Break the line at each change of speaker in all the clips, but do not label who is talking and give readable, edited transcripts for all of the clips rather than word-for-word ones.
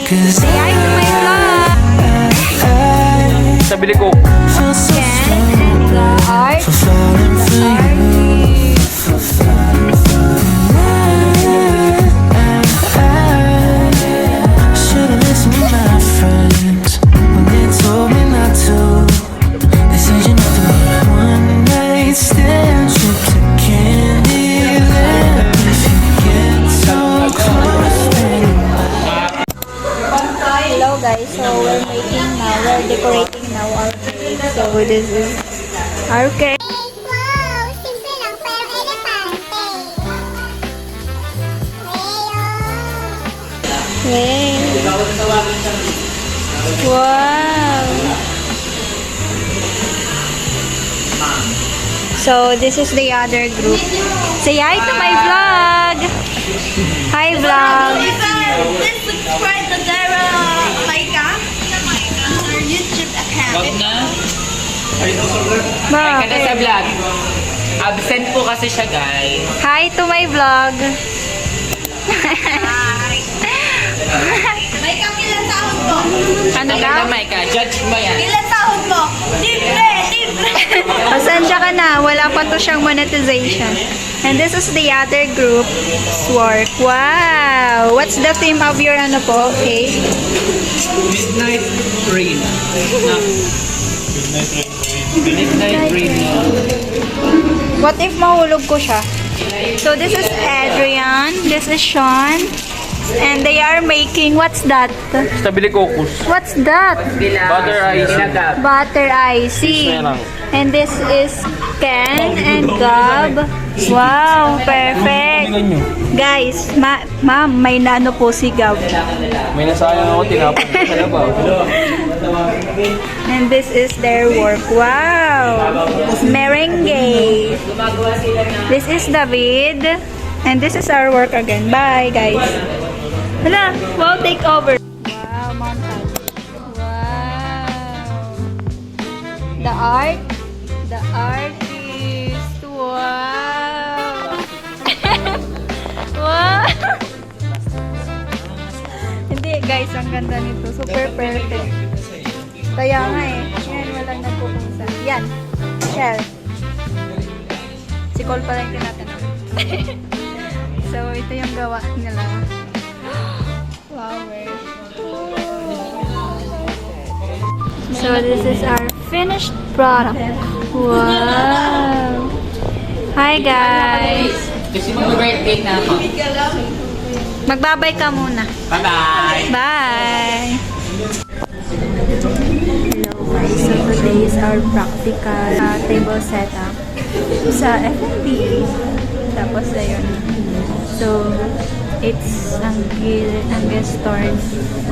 Cause
Say hi to my vlog.
Sabili ko.
Ken and the art.
for falling for you. Should've listened to my friends when they told me not to. They said you're nothing but a one night stand, trip to Candyland. If you get so close, then
Hello guys, so we're decorating now our cake. So this is our cake.
Wow! Simple lang pero elegante.
Yay! Wow! So this is the other group. Say hi to my vlog! Hi vlog!
Please subscribe to Dara Maika on our YouTube account.
Wag na. Ka na sa
Bakit?
vlog. Absent po kasi siya, guys.
Hi to my vlog!
Maika, ilan sahod mo?
Ano
Ano
daw?
na, Micah? Judge mo yan.
Ilan sahod mo? Libre! Libre!
Pasensya ka na, wala pa to siyang monetization. And this is the other group, Swark. Wow! What's the theme of your ano po? Okay.
Midnight Rain. Midnight Rain.
What if mahulog ko siya? So this is Adrian, this is Sean, and they are making, what's that?
Stabili cocos.
What's that?
Butter ice.
Butter icy. And this is Ken and Gab. Wow, perfect. Guys, ma'am, may nano po si Gab.
May nasayang ako, tinapon ko sa labaw.
And this is their work. Wow! Merengue. This is David. And this is our work again. Bye, guys. Hala, wow, take over. Wow, montage. Wow. The art. The artist. Wow. Wow. Hindi, guys, ang ganda nito. Super perfect. Kaya nga eh. Yan, walang nagpupunta. Yan. Shell. Si Cole pala yung tinatanong. So, ito yung gawa nila. Flower. So, this is our finished product. Wow! Hi, guys!
Kasi mag-birthday na ako.
Magbabay ka muna.
Bye-bye!
Bye! Hello guys, so today is our practical table setup sa FNP. Tapos ayun. So, it's ang guest turn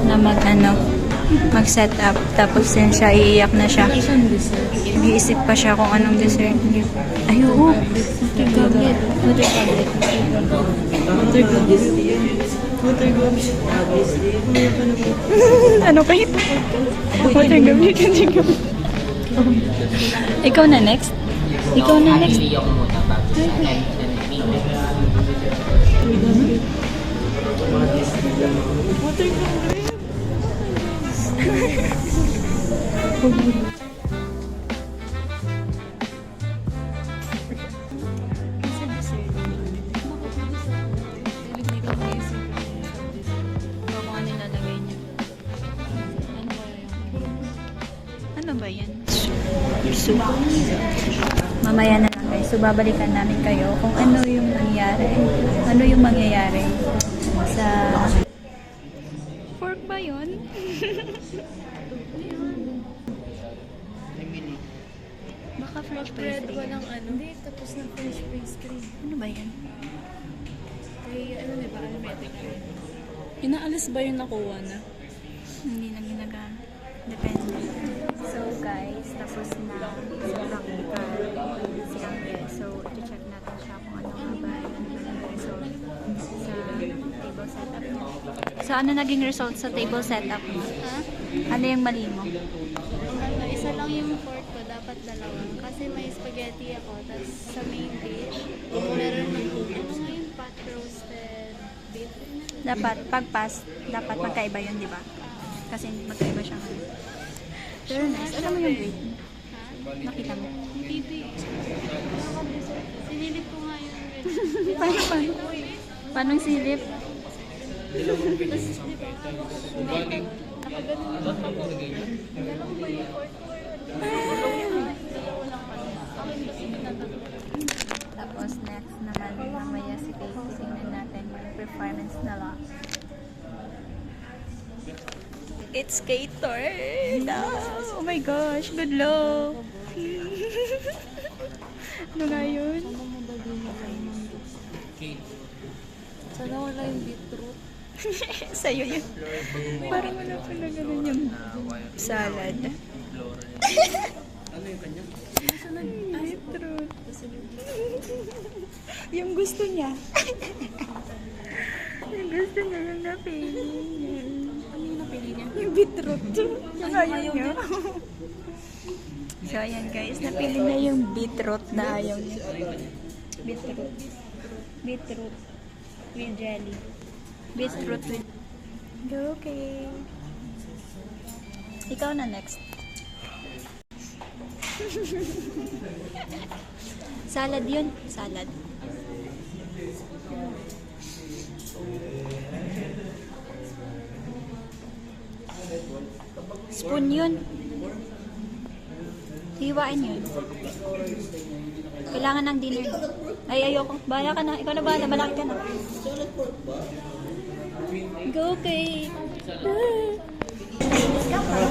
na mag-set up. Tapos din siya, iiyak na siya. Iisip pa siya kung anong dessert niya. Ay, oo. Water goblet. Water goblet. Water goblet. Ano pa ito? Water goblet. Ikaw na next? Ikaw na next?
Hindi ako muna pa.
Ano ba yan? Soup. Mamaya na lang guys. So, babalikan namin kayo kung ano yung nangyari. Ano yung mangyayari sa... Pork ba yun? Baka French
Bread,
pastry.
walang ano. Hindi, tapos ng French pastry.
Ano ba yan?
Kay, ano diba, almetic. Inaalis ba yung nakuha na?
Hindi na ginagamit. Depende. So guys, tapos na sa practical si Angge. So, i-check natin siya kung ano nga ba yung result sa table setup niya. So, ano naging result sa table setup mo?
Ha?
Ano yung mali mo?
Ano, isa lang yung fork ko, dapat dalawa. Kasi may spaghetti ako, tapos sa main dish, meron ng, ano nga yung pot roasted
Dapat, pag-pass, dapat magkaiba yun, di ba? Kasi magkaiba siya ngayon. Pero nice. Alam mo yung grade? Nakita mo?
Hindi. Sinilip ko nga yung red.
Paano? Paano yung silip? Tapos next naman, mamaya si Katie, tingnan natin yung performance na lang. It's Kator! Oh my gosh, good luck! Ano nga yun?
Sana wala yung beetroot.
Sa'yo yun. Parang wala pala ganun yung salad.
Ano yung kanya?
Beetroot. Yung gusto niya. Yung gusto niya, yung napili niya.
Ano yung napili niya?
Yung beetroot. Yung ayaw niya. So, ayan guys. Napili na yung beetroot na ayaw niya. Beetroot. Beetroot. With jelly. Beetroot with... Okay. Ikaw na next. Salad yun. Salad. Spoon yun. Hiwain yun. Kailangan ng dinner. Ay, ayoko. Bahala ka na. Ikaw na bahala. Malaki ka na. Go, Kate.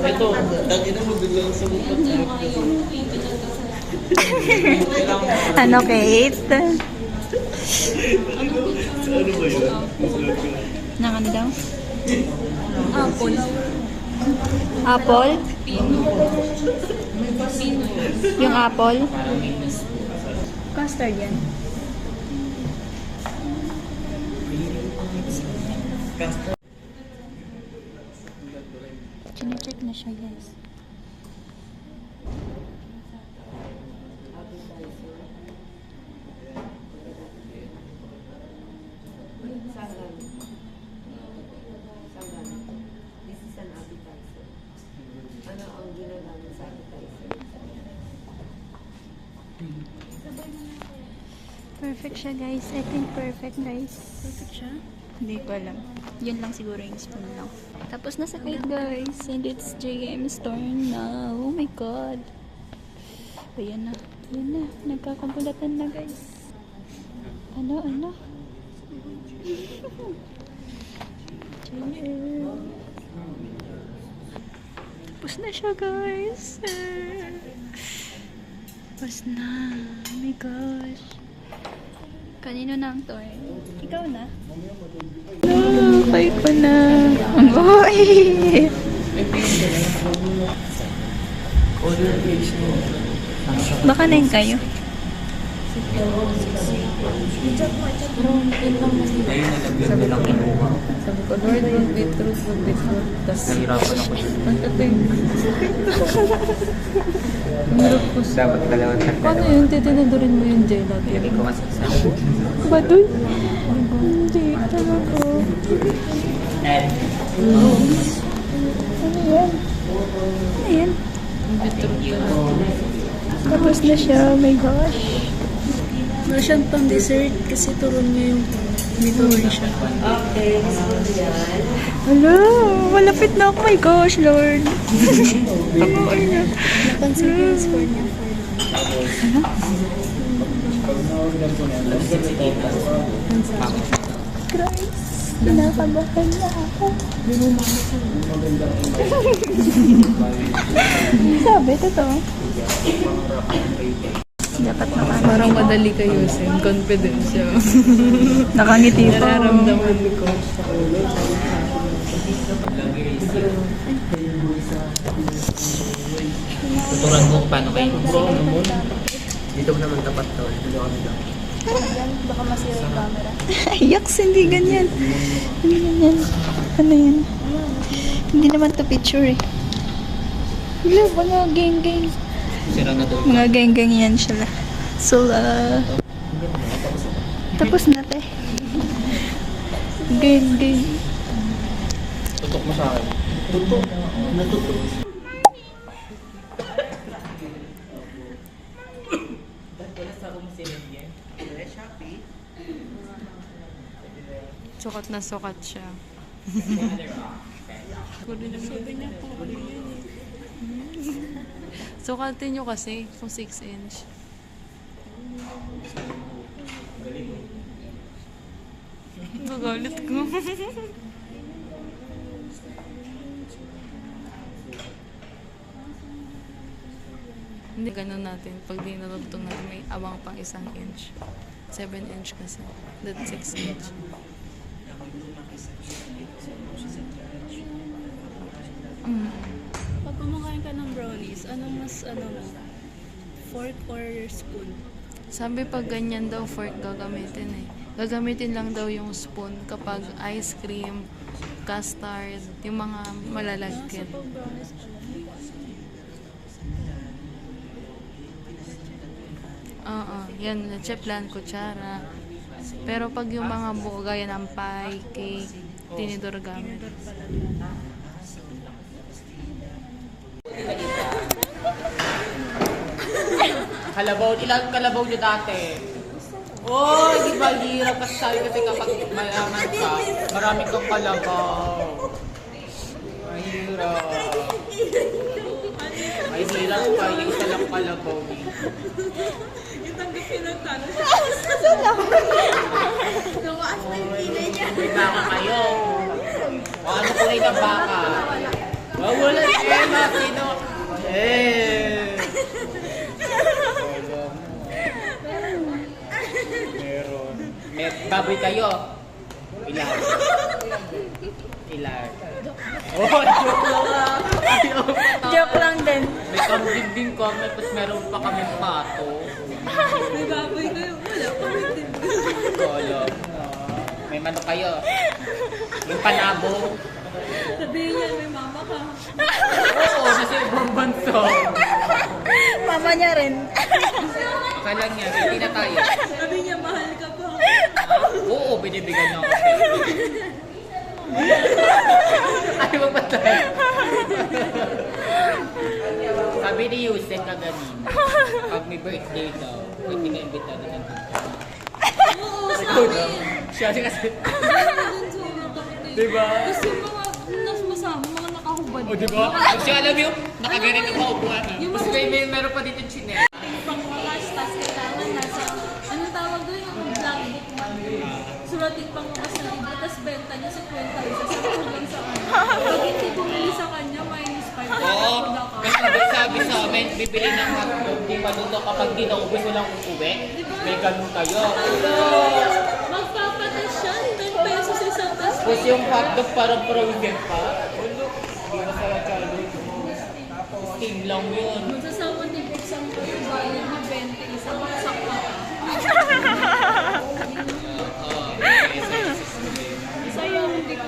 Ito. Tangina mo biglang sumupot.
Ano, Kate?
Ano ba yun?
Nang ano daw?
Apple.
Apple? Yung apple? Custard yan. Chine-check na siya, guys.
This is an appetizer. Ano ang ginagamit sa appetizer?
Perfect siya, guys. I think perfect, guys.
Perfect siya?
Hindi ko alam. Yun lang siguro yung spoon lang. Tapos nasa Kate, guys. And it's JM's turn now. Oh my God. Ayan na. Ayan na. Nagkakagulatan na, guys. Ano? JM. Tapos na siya, guys. Tapos na. Oh my gosh. Kanino na ang turn? Ikaw na? Kay ko na. Oy! Baka na yun kayo.
Sabi lang kinuha.
Sabi ko, Lord, yung beetroot. Tapos,
Nahirapan ako.
ang tatay.
Dapat dalawang tatlo.
Paano yun? Titinadurin mo yung jelly.
Hindi ko masaksan.
Ba doon? Hindi talaga. Ano yan? Ano yan? Tapos na siya. Oh my gosh.
Wala siyang pang dessert kasi turon niya yung turon siya.
Okay, so yan.
Hello! Malapit na ako. Oh my gosh, Lord. Tapuin na.
Napansin ko yung score niya.
Christ. Kinakabahan na ako. Sabi, totoo. Dapat naman.
Parang madali kayo, Sam. Confident siya.
Nakangiti pa.
Nararamdaman ko.
Tuturan mo kung paano kayo. Dito ko naman tapat to. Dito kami lang.
Baka masira yung camera.
Yaks, hindi ganyan. Hindi ganyan. Ano yan? Hindi naman to picture eh. Wala, mga geng-geng.
Sira na doon.
Mga geng-geng yan sila. So, tapos na te. Game.
Tutok mo sa akin.
Tutok. Natutok.
Sukat na sukat siya.
Sabi niya po,
Sukatin nyo kasi kung 6 inch. Magalit ko. Hindi ganun natin. Pag di narugtong natin, may awang pang 1 inch. 7 inch kasi. That's 6 inch.
pag kumakain ka ng brownies, anong mas mo? Fork or spoon?
Sabi pag ganyan daw fork gagamitin eh. Gagamitin lang daw yung spoon kapag ice cream, custard, yung mga malalagkit.
Pag brownies pala.
Oo, yan, leche plan, kutsara. Pero pag yung mga buo gaya ng pie, cake, tinidor gamit.
Kalabaw, ilang kalabaw nyo dati? Oh, di ba hirap kasi sabi kasi kapag mayaman ka, marami kang kalabaw. Mahirap. Ay, hirap pa, yung isa lang kalabaw ni.
Itanggapin ang tanong.
Lumaas na yung kilay niya.
May baka kayo. O ano kulay ng baka? Wala siya, sino? Meron. May baboy kayo. Ilan? Oh, joke lang ah.
Joke lang din.
May kambing din kami, tapos meron pa kami pato.
May baboy kayo. Wala pa rin din.
Kolo. May manok kayo. Yung panabo.
Sabihin niya, may mama ka.
Oo, nasa ibang banso.
Mama niya rin.
Okay lang yan, hindi na tayo.
Sabi niya, mahal ka pa.
Oo, binibigyan niya ako. Ay, mapatay. Sabi ni Yusek kaganin, pag may birthday daw, pwede ka imbita na ng
Oo,
siya kasi.
Diba? Kasi mga nasmasama, mga nakahubad.
O, diba? Pag siya alam yung nakaganito pa upuan. Tapos meron pa dito chinek.
Pang wakas, tas kailangan nasa, ano tawag doon yung black book man. Suratin pang wakas na libro, tas benta niya sa 20 pesos. Hanggang sa ano. Pag hindi bumili sa kanya, minus 5.
Oo, kasi sabi sa amin, bibili ng hotdog, di maluto kapag di naubos mo lang uuwi. May ganun kayo.
Magpapatas siya, 10 pesos isang tas.
Tapos yung hotdog parang frozen pa. Ulo, hindi masarap ka ulo. Steam lang yun.
Magsasama ni Buksan ko yung bayan na 20, isang sakwa. Isa yung hindi ko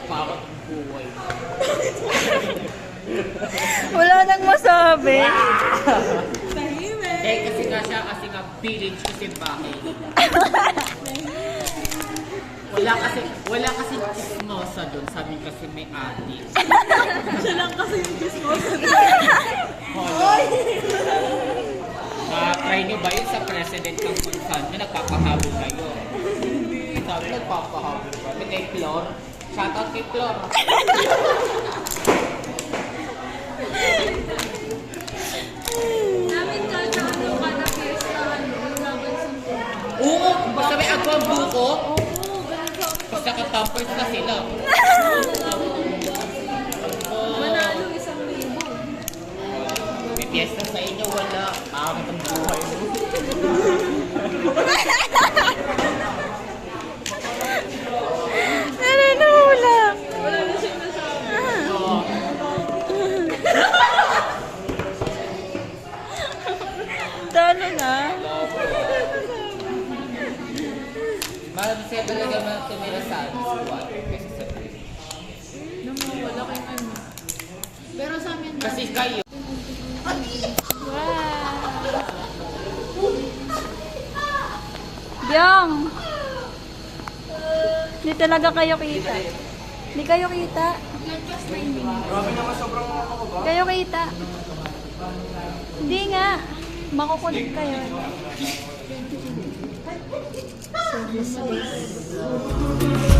Parang buhay.
Wala nang masabi.
tahimik.
Eh kasi nga village kasi bakit? Wala kasi chismosa doon, sabi kasi may ate.
Siya lang kasi yung chismosa.
Try nyo ba yun sa president ng Monsanto, nagpapahabol kayo? Sabi nagpapahabol ba? Kay Flor? Shoutout kay Flor.
Namin ka na ano ka na fierce na ano, yung Robinson ko.
Oo, basta may agwang buko,
Oo, ganun sa
basta katampers na sila.
manalo 1,000.
May piyesta sa inyo, wala. Angat ang buhay mo.
Nanunulak.
Wala na siyang nasabi.
Oo.
Talo na.
Masaya talaga na tumira sa squad kasi sa
Wala kayong ano. Pero sa amin,
kasi kayo.
Byong! Hindi talaga kayo kita. Hindi kayo kita. Kayo kita. Hindi nga. Makukulit kayo. So, this is